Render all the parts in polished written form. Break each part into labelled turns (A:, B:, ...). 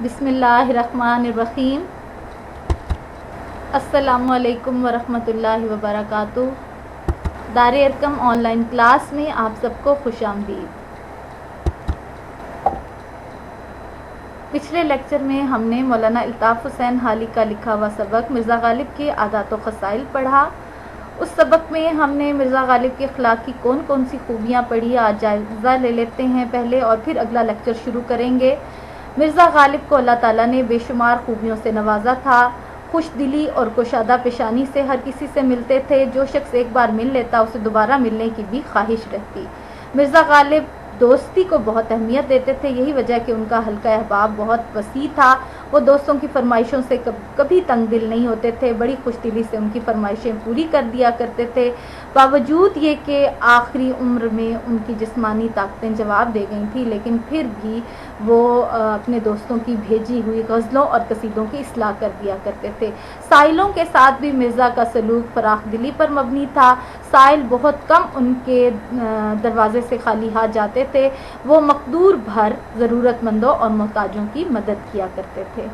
A: بسم اللہ الرحمن الرحیم۔ السلام علیکم ورحمۃ اللہ وبرکاتہ۔ دار ارقم آن لائن کلاس میں آپ سب کو خوش آمدید۔ پچھلے لیکچر میں ہم نے مولانا الطاف حسین حالی کا لکھا ہوا سبق مرزا غالب کے عادات و خصائل پڑھا۔ اس سبق میں ہم نے مرزا غالب کے اخلاق کی کون کون سی خوبیاں پڑھی، آج جائزہ لے لیتے ہیں پہلے اور پھر اگلا لیکچر شروع کریں گے۔ مرزا غالب کو اللہ تعالیٰ نے بے شمار خوبیوں سے نوازا تھا۔ خوش دلی اور کشادہ پیشانی سے ہر کسی سے ملتے تھے۔ جو شخص ایک بار مل لیتا اسے دوبارہ ملنے کی بھی خواہش رہتی۔ مرزا غالب دوستی کو بہت اہمیت دیتے تھے، یہی وجہ کہ ان کا حلقہ احباب بہت وسیع تھا۔ وہ دوستوں کی فرمائشوں سے کبھی تنگ دل نہیں ہوتے تھے، بڑی خوش دلی سے ان کی فرمائشیں پوری کر دیا کرتے تھے۔ باوجود یہ کہ آخری عمر میں ان کی جسمانی طاقتیں جواب دے گئی تھیں، لیکن پھر بھی وہ اپنے دوستوں کی بھیجی ہوئی غزلوں اور قصیدوں کی اصلاح کر دیا کرتے تھے۔ سائلوں کے ساتھ بھی مرزا کا سلوک فراخ دلی پر مبنی تھا۔ سائل بہت کم ان کے دروازے سے خالی ہاتھ جاتے تھے، وہ مقدور بھر ضرورت مندوں اور محتاجوں کی مدد کیا کرتے تھے۔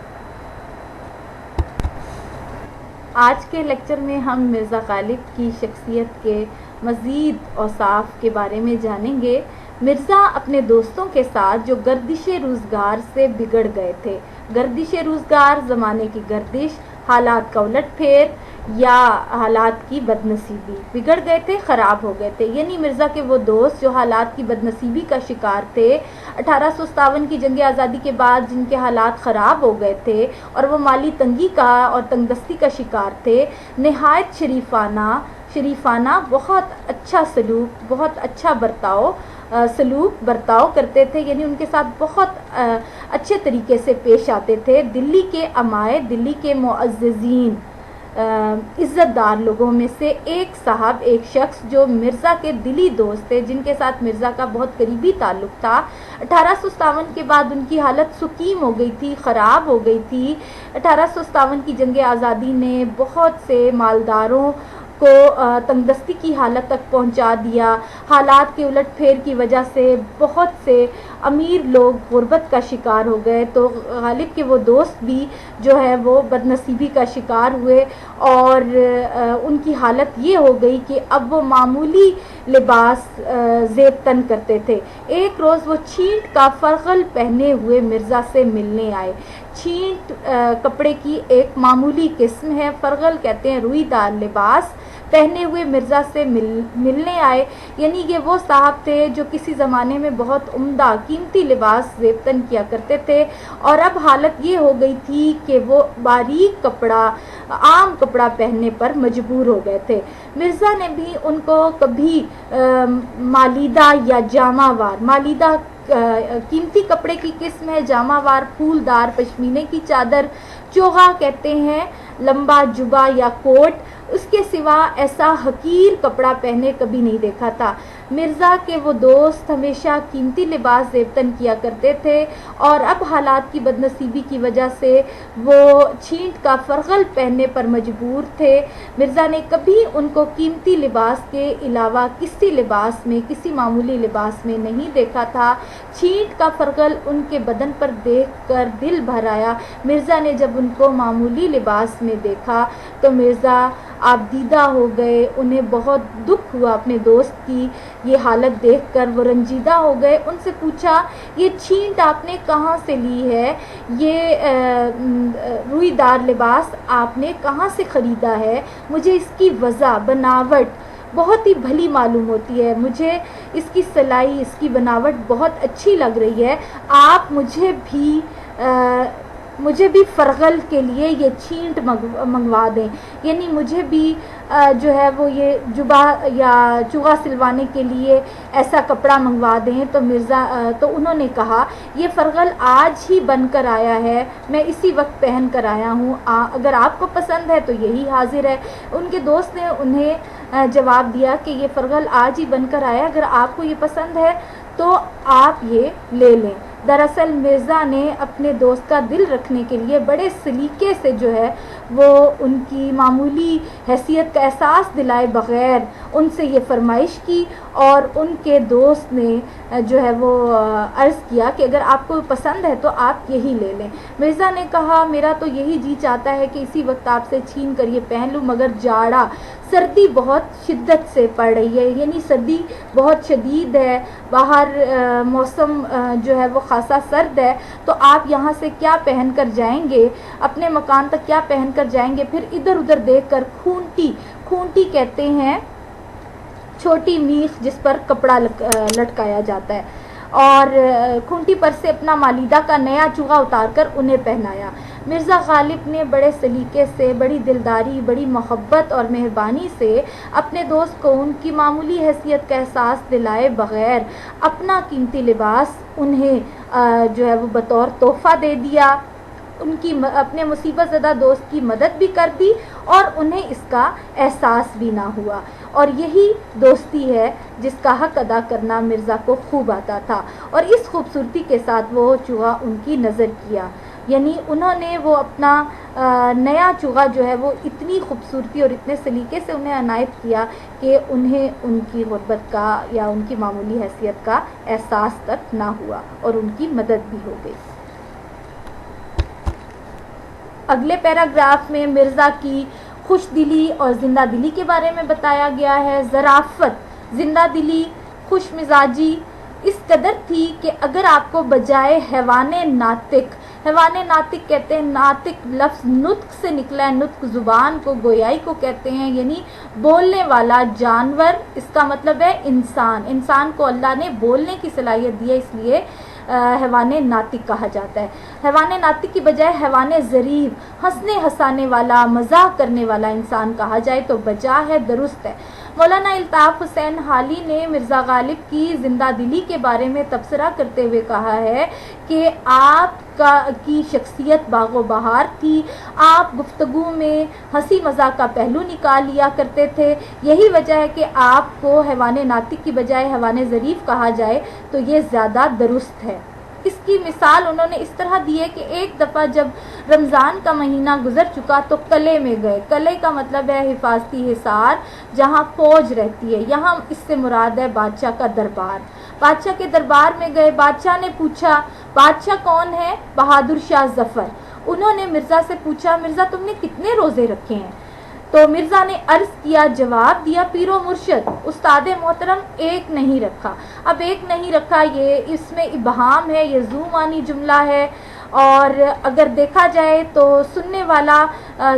A: آج کے لیکچر میں ہم مرزا غالب کی شخصیت کے مزید اوصاف کے بارے میں جانیں گے۔ مرزا اپنے دوستوں کے ساتھ جو گردش روزگار سے بگڑ گئے تھے، گردش روزگار زمانے کی گردش، حالات کا الٹ پھیر یا حالات کی بد نصیبی، بگڑ گئے تھے، خراب ہو گئے تھے، یعنی مرزا کے وہ دوست جو حالات کی بد نصیبی کا شکار تھے، 1857 کی جنگ آزادی کے بعد جن کے حالات خراب ہو گئے تھے اور وہ مالی تنگی کا اور تنگ دستی کا شکار تھے، نہایت شریفانہ بہت اچھا سلوک، بہت اچھا برتاؤ کرتے تھے، یعنی ان کے ساتھ بہت اچھے طریقے سے پیش آتے تھے۔ دلی کے امائے، دلی کے معززین، عزت دار لوگوں میں سے ایک صاحب، ایک شخص جو مرزا کے دلی دوست تھے، جن کے ساتھ مرزا کا بہت قریبی تعلق تھا، 1857 کے بعد ان کی حالت سقیم ہو گئی تھی، خراب ہو گئی تھی۔ 1857 کی جنگ آزادی نے بہت سے مالداروں کو تنگ دستی کی حالت تک پہنچا دیا۔ حالات کے الٹ پھیر کی وجہ سے بہت سے امیر لوگ غربت کا شکار ہو گئے، تو غالب کے وہ دوست بھی جو ہے وہ بد نصیبی کا شکار ہوئے اور ان کی حالت یہ ہو گئی کہ اب وہ معمولی لباس زیب تن کرتے تھے۔ ایک روز وہ چھینٹ کا فرغل پہنے ہوئے مرزا سے ملنے آئے۔ چھینٹ کپڑے کی ایک معمولی قسم ہے، فرغل کہتے ہیں روئی دار لباس پہنے ہوئے مرزا سے ملنے آئے، یعنی یہ وہ صاحب تھے جو کسی زمانے میں بہت عمدہ قیمتی لباس زیب تن کیا کرتے تھے، اور اب حالت یہ ہو گئی تھی کہ وہ باریک کپڑا، عام کپڑا پہننے پر مجبور ہو گئے تھے۔ مرزا نے بھی ان کو کبھی مالیدہ یا جامہ وار، مالیدہ قیمتی کپڑے کی قسم ہے، جامہ وار پھولدار پشمینے کی چادر، چوغا کہتے ہیں لمبا جبہ یا کوٹ، اس کے سوا ایسا حقیر کپڑا پہنے کبھی نہیں دیکھا تھا۔ مرزا کے وہ دوست ہمیشہ قیمتی لباس زیب تن کیا کرتے تھے، اور اب حالات کی بد نصیبی کی وجہ سے وہ چھینٹ کا فرغل پہننے پر مجبور تھے۔ مرزا نے کبھی ان کو قیمتی لباس کے علاوہ کسی لباس میں، کسی معمولی لباس میں نہیں دیکھا تھا۔ چھینٹ کا فرغل ان کے بدن پر دیکھ کر دل بھر آیا۔ مرزا نے جب ان کو معمولی لباس میں دیکھا تو مرزا آبدیدہ ہو گئے، انہیں بہت دکھ ہوا اپنے دوست کی یہ حالت دیکھ کر، وہ رنجیدہ ہو گئے۔ ان سے پوچھا، یہ چھینٹ آپ نے کہاں سے لی ہے؟ یہ روئی دار لباس آپ نے کہاں سے خریدا ہے؟ مجھے اس کی وضع، بناوٹ بہت ہی بھلی معلوم ہوتی ہے، مجھے اس کی سلائی، اس کی بناوٹ بہت اچھی لگ رہی ہے۔ آپ مجھے بھی فرغل کے لیے یہ چھینٹ منگوا دیں، یعنی مجھے بھی جو ہے وہ یہ جبہ یا چوغا سلوانے کے لیے ایسا کپڑا منگوا دیں۔ تو انہوں نے کہا، یہ فرغل آج ہی بن کر آیا ہے، میں اسی وقت پہن کر آیا ہوں، اگر آپ کو پسند ہے تو یہی حاضر ہے۔ ان کے دوست نے انہیں جواب دیا کہ یہ فرغل آج ہی بن کر آیا، اگر آپ کو یہ پسند ہے تو آپ یہ لے لیں۔ دراصل مرزا نے اپنے دوست کا دل رکھنے کے لیے بڑے سلیقے سے جو ہے وہ ان کی معمولی حیثیت کا احساس دلائے بغیر ان سے یہ فرمائش کی، اور ان کے دوست نے جو ہے وہ عرض کیا کہ اگر آپ کو پسند ہے تو آپ یہی لے لیں۔ مرزا نے کہا میرا تو یہی جی چاہتا ہے کہ اسی وقت آپ سے چھین کر یہ پہن لوں، مگر جاڑا سردی بہت شدت سے پڑ رہی ہے، یعنی سردی بہت شدید ہے، باہر موسم جو ہے وہ خاصا سرد ہے، تو آپ یہاں سے کیا پہن کر جائیں گے، اپنے مکان تک کیا پہن کر جائیں گے؟ پھر ادھر ادھر دیکھ کر کھونٹی کہتے ہیں چھوٹی میخ جس پر کپڑا لٹکایا جاتا ہے، اور کھونٹی پر سے اپنا مالیدہ کا نیا چوغا اتار کر انہیں پہنایا۔ مرزا غالب نے بڑے سلیقے سے، بڑی دلداری، بڑی محبت اور مہربانی سے اپنے دوست کو ان کی معمولی حیثیت کا احساس دلائے بغیر اپنا قیمتی لباس انہیں جو ہے وہ بطور تحفہ دے دیا، ان کی اپنے مصیبت زدہ دوست کی مدد بھی کر دی اور انہیں اس کا احساس بھی نہ ہوا، اور یہی دوستی ہے جس کا حق ادا کرنا مرزا کو خوب آتا تھا۔ اور اس خوبصورتی کے ساتھ وہ چوغا ان کی نظر کیا، یعنی انہوں نے وہ اپنا نیا چوغا جو ہے وہ اتنی خوبصورتی اور اتنے سلیقے سے انہیں عنایت کیا کہ انہیں ان کی غربت کا یا ان کی معمولی حیثیت کا احساس تک نہ ہوا، اور ان کی مدد بھی ہو گئی۔ اگلے پیراگراف میں مرزا کی خوش دلی اور زندہ دلی کے بارے میں بتایا گیا ہے۔ ظرافت، زندہ دلی، خوش مزاجی اس قدر تھی کہ اگر آپ کو بجائے حیوان ناطق کہتے ہیں، ناطق لفظ نطق سے نکلا ہے، نطق زبان کو، گویائی کو کہتے ہیں، یعنی بولنے والا جانور، اس کا مطلب ہے انسان کو اللہ نے بولنے کی صلاحیت دی ہے، اس لیے حیوان ناطق کہا جاتا ہے۔ حیوان ناطق کی بجائے حیوان ظریف، ہنسنے ہنسانے والا، مزاح کرنے والا انسان کہا جائے تو بجا ہے، درست ہے۔ مولانا الطاف حسین حالی نے مرزا غالب کی زندہ دلی کے بارے میں تبصرہ کرتے ہوئے کہا ہے کہ آپ کی شخصیت باغ و بہار تھی، آپ گفتگو میں ہنسی مذاق کا پہلو نکال لیا کرتے تھے، یہی وجہ ہے کہ آپ کو حیوان ناطق کی بجائے حیوان ظریف کہا جائے تو یہ زیادہ درست ہے۔ اس کی مثال انہوں نے اس طرح دی ہے کہ ایک دفعہ جب رمضان کا مہینہ گزر چکا تو قلعے میں گئے۔ قلعے کا مطلب ہے حفاظتی حصار، جہاں فوج رہتی ہے، یہاں اس سے مراد ہے بادشاہ کا دربار۔ بادشاہ کے دربار میں گئے، بادشاہ نے پوچھا بادشاہ کون ہے؟ بہادر شاہ ظفر۔ انہوں نے مرزا سے پوچھا مرزا تم نے کتنے روزے رکھے ہیں؟ تو مرزا نے عرض کیا، جواب دیا، پیر و مرشد استاد محترم ایک نہیں رکھا۔ اب ایک نہیں رکھا، یہ اس میں ابہام ہے، یہ ذو معنی جملہ ہے، اور اگر دیکھا جائے تو سننے والا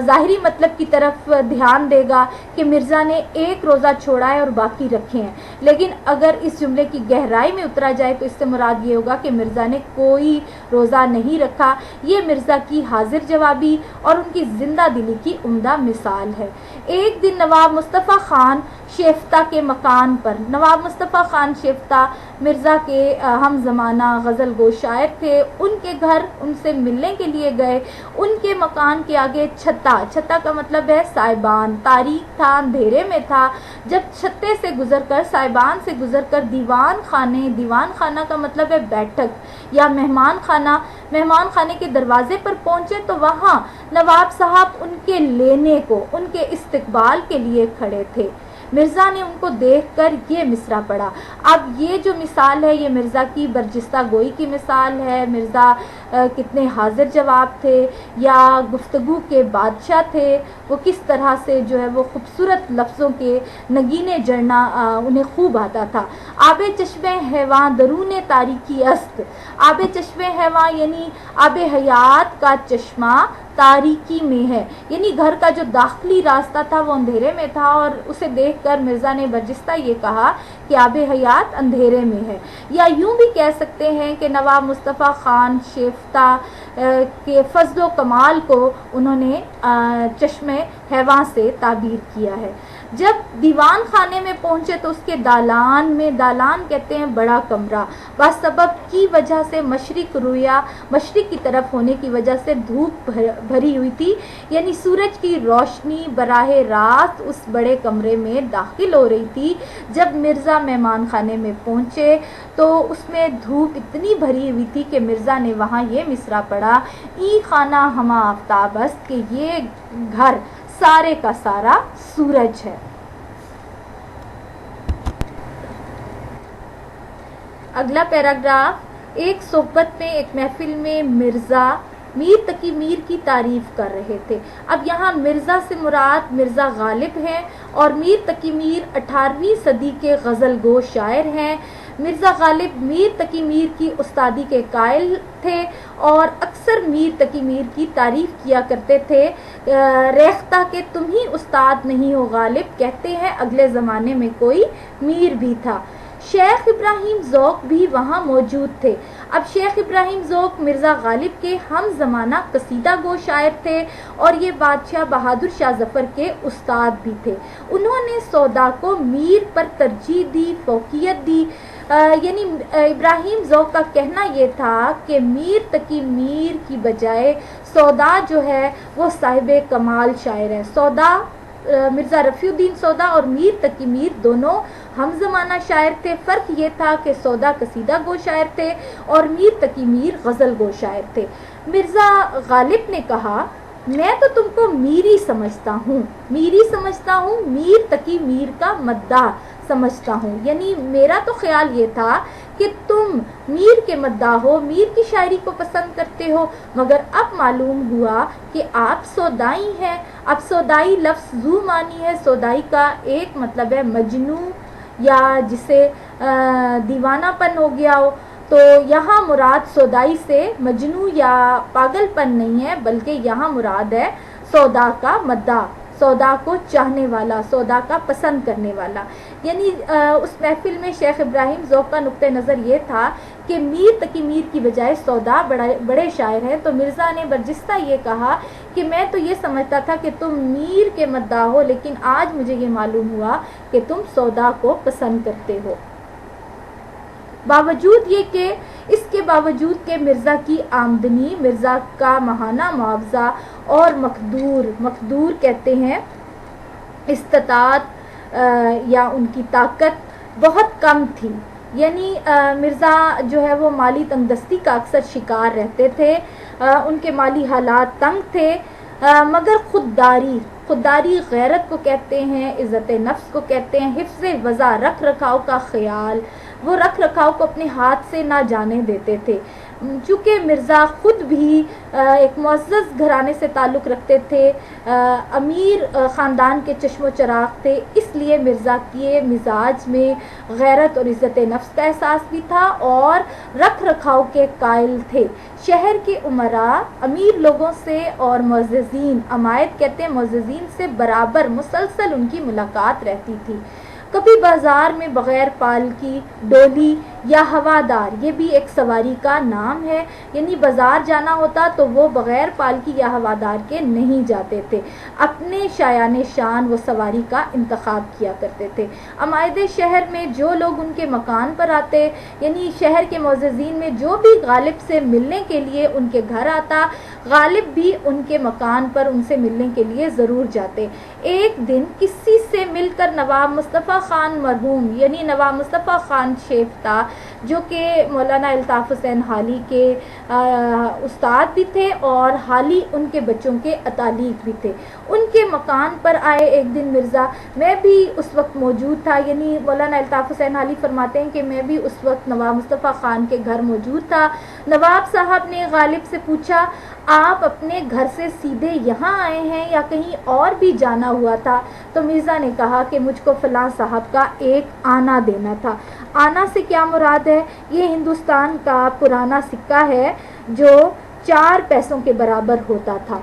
A: ظاہری مطلب کی طرف دھیان دے گا کہ مرزا نے ایک روزہ چھوڑا ہے اور باقی رکھے ہیں، لیکن اگر اس جملے کی گہرائی میں اترا جائے تو اس سے مراد یہ ہوگا کہ مرزا نے کوئی روزہ نہیں رکھا۔ یہ مرزا کی حاضر جوابی اور ان کی زندہ دلی کی عمدہ مثال ہے۔ ایک دن نواب مصطفیٰ خان شیفتہ کے مکان پر، نواب مصطفیٰ خان شیفتہ مرزا کے ہم زمانہ غزل گو شاعر تھے، ان کے گھر ان سے ملنے کے لیے گئے۔ ان کے مکان کے آگے چھتا کا مطلب ہے سائبان، تاریک تھا، اندھیرے میں تھا۔ جب چھتے سے گزر کر، سائبان سے گزر کر دیوان خانہ کا مطلب ہے بیٹھک یا مہمان خانے کے دروازے پر پہنچے تو وہاں نواب صاحب ان کے لینے کو، ان کے استقبال کے لیے کھڑے تھے۔ مرزا نے ان کو دیکھ کر یہ مصرع پڑھا۔ اب یہ جو مثال ہے یہ مرزا کی برجستہ گوئی کی مثال ہے، مرزا کتنے حاضر جواب تھے یا گفتگو کے بادشاہ تھے، وہ کس طرح سے جو ہے وہ خوبصورت لفظوں کے نگینے جڑنا انہیں خوب آتا تھا۔ آب چشمے حیواں درون تاریکی است، آب چشمے حیواں یعنی آب حیات کا چشمہ تاریکی میں ہے، یعنی گھر کا جو داخلی راستہ تھا وہ اندھیرے میں تھا، اور اسے دیکھ کر مرزا نے برجستہ یہ کہا کہ آب حیات اندھیرے میں ہے۔ یا یوں بھی کہہ سکتے ہیں کہ نواب مصطفیٰ خان شیفتہ کے فضل و کمال کو انہوں نے چشمے حیواں سے تعبیر کیا ہے۔ جب دیوان خانے میں پہنچے تو اس کے دالان کہتے ہیں بڑا کمرہ، بسبب کی وجہ سے مشرق کی طرف ہونے کی وجہ سے دھوپ بھری ہوئی تھی، یعنی سورج کی روشنی براہ راست اس بڑے کمرے میں داخل ہو رہی تھی۔ جب مرزا مہمان خانے میں پہنچے تو اس میں دھوپ اتنی بھری ہوئی تھی کہ مرزا نے وہاں یہ مصرع پڑھا، ای خانہ ہما آفتاب است، کہ یہ گھر سارے کا سارا سورج ہے۔ اگلا پیراگراف، ایک صحبت میں ایک محفل میں مرزا میر تقی میر کی تعریف کر رہے تھے۔ اب یہاں مرزا سے مراد مرزا غالب ہیں اور میر تقی میر 18ویں صدی کے غزل گو شاعر ہیں۔ مرزا غالب میر تقی میر کی استادی کے قائل تھے اور اکثر میر تقی میر کی تعریف کیا کرتے تھے۔ ریختہ کہ تم ہی استاد نہیں ہو غالب، کہتے ہیں اگلے زمانے میں کوئی میر بھی تھا۔ شیخ ابراہیم ذوق بھی وہاں موجود تھے۔ اب شیخ ابراہیم ذوق مرزا غالب کے ہم زمانہ قصیدہ گو شاعر تھے اور یہ بادشاہ بہادر شاہ ظفر کے استاد بھی تھے۔ انہوں نے سودا کو میر پر ترجیح دی، فوقیت دی، یعنی ابراہیم ذوق کا کہنا یہ تھا کہ میر تقی میر کی بجائے سودا جو ہے وہ صاحب کمال شاعر ہے۔ سودا مرزا رفیع الدین سودا اور میر تقی میر دونوں ہم زمانہ شاعر تھے۔ فرق یہ تھا کہ سودا قصیدہ گو شاعر تھے اور میر تقی میر غزل گو شاعر تھے۔ مرزا غالب نے کہا، میں تو تم کو میری سمجھتا ہوں، میر تقی میر کا مداح سمجھتا ہوں، یعنی میرا تو خیال یہ تھا کہ تم میر کے مداح ہو، میر کی شاعری کو پسند کرتے ہو، مگر اب معلوم ہوا کہ آپ سودائی ہیں۔ اب سودائی لفظ ذو معنی ہے۔ سودائی کا ایک مطلب ہے مجنو یا جسے دیوانہ پن ہو گیا ہو، تو یہاں مراد سودائی سے مجنو یا پاگل پن نہیں ہے، بلکہ یہاں مراد ہے سودا کا مداح، سودا کو چاہنے والا، سودا کا پسند کرنے والا۔ یعنی اس محفل میں شیخ ابراہیم ذوق کا نقطہ نظر یہ تھا کہ میر تقی میر کی بجائے سودا بڑے شاعر ہیں، تو مرزا نے برجستہ یہ کہا کہ میں تو یہ سمجھتا تھا کہ تم میر کے مداح ہو، لیکن آج مجھے یہ معلوم ہوا کہ تم سودا کو پسند کرتے ہو۔ باوجود یہ کہ اس کے باوجود کہ مرزا کی آمدنی، مرزا کا ماہانہ معاوضہ اور مقدور کہتے ہیں استطاعت یا ان کی طاقت بہت کم تھی، یعنی مرزا جو ہے وہ مالی تنگدستی کا اکثر شکار رہتے تھے، ان کے مالی حالات تنگ تھے، مگر خودداری غیرت کو کہتے ہیں، عزت نفس کو کہتے ہیں، حفظ وضع رکھ رکھاؤ کا خیال، وہ رکھ رکھاؤ کو اپنے ہاتھ سے نہ جانے دیتے تھے۔ چونکہ مرزا خود بھی ایک معزز گھرانے سے تعلق رکھتے تھے، امیر خاندان کے چشم و چراغ تھے، اس لیے مرزا کے مزاج میں غیرت اور عزت نفس کا احساس بھی تھا اور رکھ رکھاؤ کے قائل تھے۔ شہر کے امراء امیر لوگوں سے اور معززین، عمائد کہتے ہیں معززین سے برابر مسلسل ان کی ملاقات رہتی تھی۔ کبھی بازار میں بغیر پال کی ڈولی یا ہوادار، یہ بھی ایک سواری کا نام ہے، یعنی بازار جانا ہوتا تو وہ بغیر پال کی یا ہوادار کے نہیں جاتے تھے، اپنے شایان شان وہ سواری کا انتخاب کیا کرتے تھے۔ عمائد شہر میں جو لوگ ان کے مکان پر آتے، یعنی شہر کے معززین میں جو بھی غالب سے ملنے کے لیے ان کے گھر آتا، غالب بھی ان کے مکان پر ان سے ملنے کے لیے ضرور جاتے۔ ایک دن کسی سے مل کر نواب مصطفیٰ خان مرحوم، یعنی نواب مصطفیٰ خان شیفتہ، جو کہ مولانا الطاف حسین حالی کے استاد بھی تھے اور حالی ان کے بچوں کے اتالیق بھی تھے، ان کے مکان پر آئے ایک دن مرزا۔ میں بھی اس وقت موجود تھا، یعنی مولانا الطاف حسین حالی فرماتے ہیں کہ میں بھی اس وقت نواب مصطفیٰ خان کے گھر موجود تھا۔ نواب صاحب نے غالب سے پوچھا، آپ اپنے گھر سے سیدھے یہاں آئے ہیں یا کہیں اور بھی جانا ہوا تھا؟ تو مرزا نے کہا کہ مجھ کو فلاں صاحب کا ایک آنا دینا تھا۔ آنا سے کیا مراد ہے؟ یہ ہندوستان کا پرانا سکہ ہے جو 4 پیسوں کے برابر ہوتا تھا۔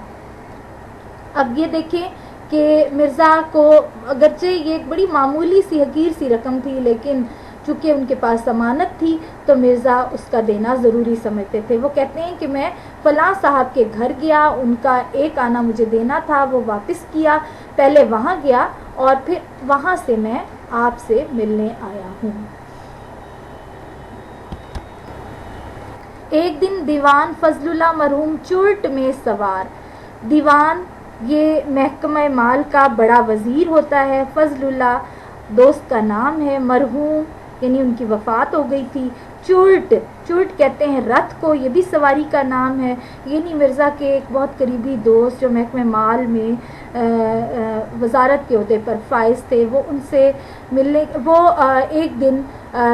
A: اب یہ دیکھیں کہ مرزا کو اگرچہ یہ ایک بڑی معمولی سی حقیر سی رقم تھی، لیکن چونکہ ان کے پاس ضمانت تھی تو مرزا اس کا دینا ضروری سمجھتے تھے۔ وہ کہتے ہیں کہ میں فلاں صاحب کے گھر گیا، ان کا ایک آنا مجھے دینا تھا، وہ واپس کیا، پہلے وہاں گیا اور پھر وہاں سے میں آپ سے ملنے آیا ہوں۔ ایک دن دیوان فضل اللہ مرحوم چرٹ میں سوار۔ دیوان یہ محکمہ مال کا بڑا وزیر ہوتا ہے۔ فضل اللہ دوست کا نام ہے، مرحوم یعنی ان کی وفات ہو گئی تھی۔ چرٹ کہتے ہیں رتھ کو، یہ بھی سواری کا نام ہے، یعنی مرزا کے ایک بہت قریبی دوست جو محکمہ مال میں وزارت کے عہدے پر فائز تھے، وہ ان سے ملنے، وہ ایک دن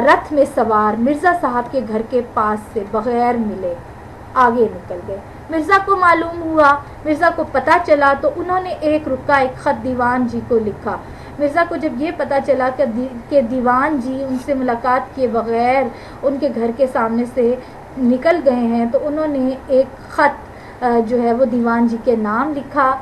A: رتھ میں سوار مرزا صاحب کے گھر کے پاس سے بغیر ملے آگے نکل گئے۔ مرزا کو معلوم ہوا، مرزا کو پتہ چلا تو انہوں نے ایک خط دیوان جی کو لکھا۔ مرزا کو جب یہ پتہ چلا کہ دیوان جی ان سے ملاقات کیے بغیر ان کے گھر کے سامنے سے نکل گئے ہیں تو انہوں نے ایک خط جو ہے وہ دیوان جی کے نام لکھا۔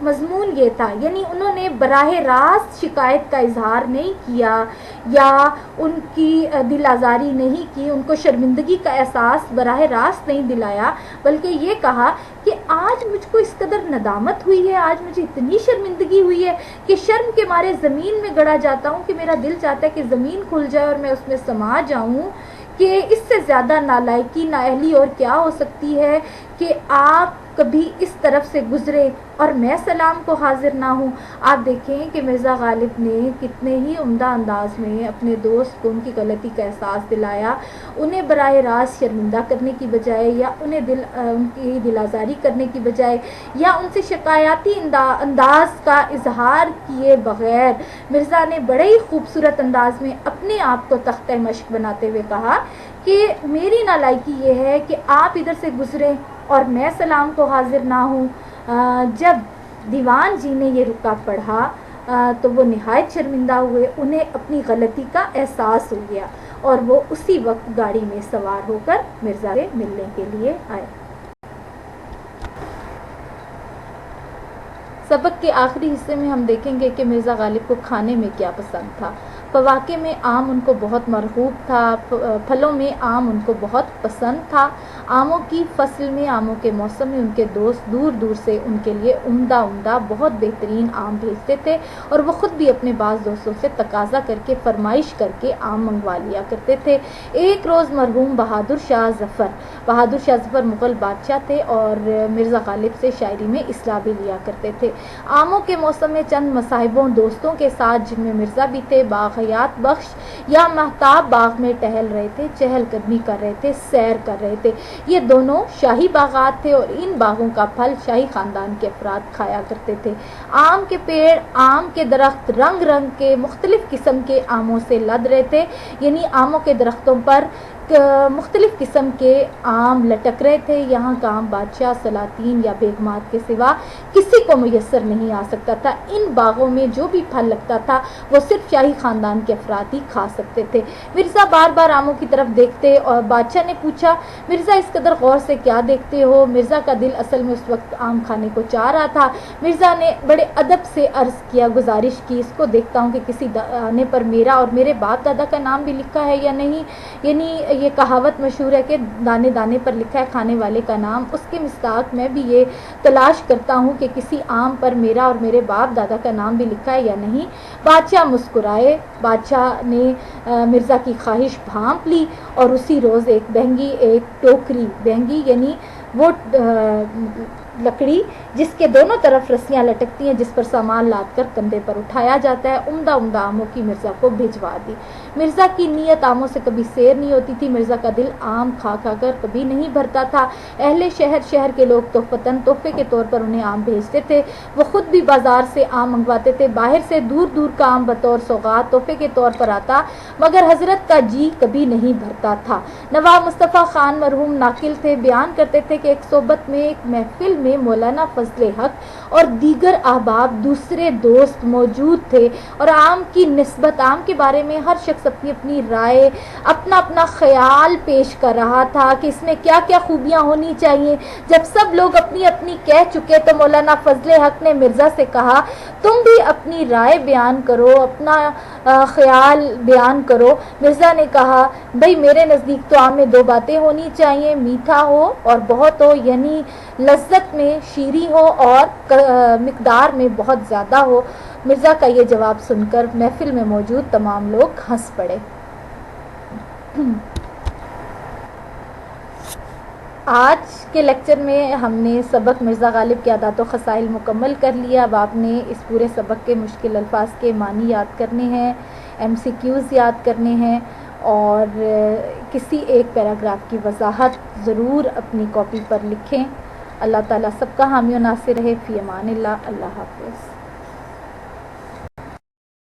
A: مضمون یہ تھا، یعنی انہوں نے براہ راست شکایت کا اظہار نہیں کیا یا ان کی دل آزاری نہیں کی، ان کو شرمندگی کا احساس براہ راست نہیں دلایا، بلکہ یہ کہا کہ آج مجھ کو اس قدر ندامت ہوئی ہے، آج مجھے اتنی شرمندگی ہوئی ہے کہ شرم کے مارے زمین میں گڑا جاتا ہوں، کہ میرا دل چاہتا ہے کہ زمین کھل جائے اور میں اس میں سما جاؤں، کہ اس سے زیادہ نالائکی نااہلی اور کیا ہو سکتی ہے کہ آپ کبھی اس طرف سے گزرے اور میں سلام کو حاضر نہ ہوں۔ آپ دیکھیں کہ مرزا غالب نے کتنے ہی عمدہ انداز میں اپنے دوست کو ان کی غلطی کا احساس دلایا، انہیں براہ راست شرمندہ کرنے کی بجائے یا ان کی دل آزاری کرنے کی بجائے یا ان سے شکایاتی انداز کا اظہار کیے بغیر مرزا نے بڑے ہی خوبصورت انداز میں اپنے آپ کو تختہ مشق بناتے ہوئے کہا کہ میری نالائکی یہ ہے کہ آپ ادھر سے گزریں اور میں سلام کو حاضر نہ ہوں۔ جب دیوان جی نے یہ رکا پڑھا تو وہ نہایت شرمندہ ہوئے، انہیں اپنی غلطی کا احساس ہو گیا اور وہ اسی وقت گاڑی میں سوار ہو کر مرزا سے ملنے کے لیے آئے۔ سبق کے آخری حصے میں ہم دیکھیں گے کہ مرزا غالب کو کھانے میں کیا پسند تھا۔ فواکہ میں آم ان کو بہت مرغوب تھا، پھلوں میں آم ان کو بہت پسند تھا۔ آموں کی فصل میں، آموں کے موسم میں ان کے دوست دور دور سے ان کے لیے عمدہ بہت بہترین آم بھیجتے تھے اور وہ خود بھی اپنے بعض دوستوں سے تقاضا کر کے، فرمائش کر کے آم منگوا لیا کرتے تھے۔ ایک روز مرحوم بہادر شاہ ظفر مغل بادشاہ تھے اور مرزا غالب سے شاعری میں اصلاح بھی لیا کرتے تھے۔ آموں کے موسم میں چند مصاحبوں دوستوں کے ساتھ، جن میں مرزا بھی تھے، باغ حیات بخش یا مہتاب باغ میں ٹہل رہے تھے، چہل قدمی کر رہے تھے، سیر کر رہے تھے۔ یہ دونوں شاہی باغات تھے اور ان باغوں کا پھل شاہی خاندان کے افراد کھایا کرتے تھے۔ آم کے پیڑ، آم کے درخت رنگ رنگ کے مختلف قسم کے آموں سے لد رہے تھے، یعنی آموں کے درختوں پر مختلف قسم کے آم لٹک رہے تھے۔ یہاں کا آم بادشاہ، سلاطین یا بیگمات کے سوا کسی کو میسر نہیں آ سکتا تھا۔ ان باغوں میں جو بھی پھل لگتا تھا وہ صرف شاہی خاندان کے افراد ہی کھا سکتے تھے۔ مرزا بار بار آموں کی طرف دیکھتے اور بادشاہ نے پوچھا، مرزا اس قدر غور سے کیا دیکھتے ہو؟ مرزا کا دل اصل میں اس وقت آم کھانے کو چاہ رہا تھا۔ مرزا نے بڑے ادب سے عرض کیا، گزارش کی، اس کو دیکھتا ہوں کہ کسی دانے پر میرا اور میرے باپ دادا کا نام بھی لکھا ہے یا نہیں، یعنی یہ کہاوت مشہور ہے کہ دانے دانے پر لکھا ہے کھانے والے کا نام، اس کے مصداق میں بھی یہ تلاش کرتا ہوں کہ کسی آم پر میرا اور میرے باپ دادا کا نام بھی لکھا ہے یا نہیں۔ بادشاہ مسکرائے۔ بادشاہ نے مرزا کی خواہش بھانپ لی اور اسی روز ایک ٹوکری بہنگی یعنی وہ لکڑی جس کے دونوں طرف رسیاں لٹکتی ہیں، جس پر سامان لاد کر کندھے پر اٹھایا جاتا ہے، عمدہ آموں کی مرزا کو بھجوا دی۔ مرزا کی نیت آموں سے کبھی سیر نہیں ہوتی تھی، مرزا کا دل آم کھا کر کبھی نہیں بھرتا تھا۔ اہل شہر کے لوگ تحفے کے طور پر انہیں آم بھیجتے تھے، وہ خود بھی بازار سے آم منگواتے تھے، باہر سے دور کا آم بطور سوغات تحفے کے طور پر آتا، مگر حضرت کا جی کبھی نہیں بھرتا تھا۔ نواب مصطفیٰ خان مرحوم ناقل تھے، بیان کرتے تھے کہ ایک صحبت میں، ایک محفل میں مولانا فضل حق اور دیگر احباب دوسرے دوست موجود تھے اور آم کی نسبت، آم کے بارے میں ہر شخص اپنی رائے، اپنا خیال پیش کر رہا تھا کہ اس میں کیا کیا خوبیاں ہونی چاہیے۔ جب سب لوگ اپنی کہہ چکے تو مولانا فضل حق نے مرزا سے کہا، تم بھی اپنی رائے بیان کرو، اپنا خیال بیان کرو۔ مرزا نے کہا بھئی میرے نزدیک تو عام میں 2 باتیں ہونی چاہیے، میٹھا ہو اور بہت ہو، یعنی لذت میں شیریں ہو اور مقدار میں بہت زیادہ ہو۔ مرزا کا یہ جواب سن کر محفل میں موجود تمام لوگ ہنس پڑے۔ آج کے لیکچر میں ہم نے سبق مرزا غالب کے عادات و خصائل مکمل کر لیا۔ اب آپ نے اس پورے سبق کے مشکل الفاظ کے معنی یاد کرنے ہیں، MCQs یاد کرنے ہیں، اور کسی ایک پیراگراف کی وضاحت ضرور اپنی کاپی پر لکھیں۔ اللہ تعالیٰ سب کا حامی و ناصر رہے۔ فی امان اللہ۔ اللہ حافظ۔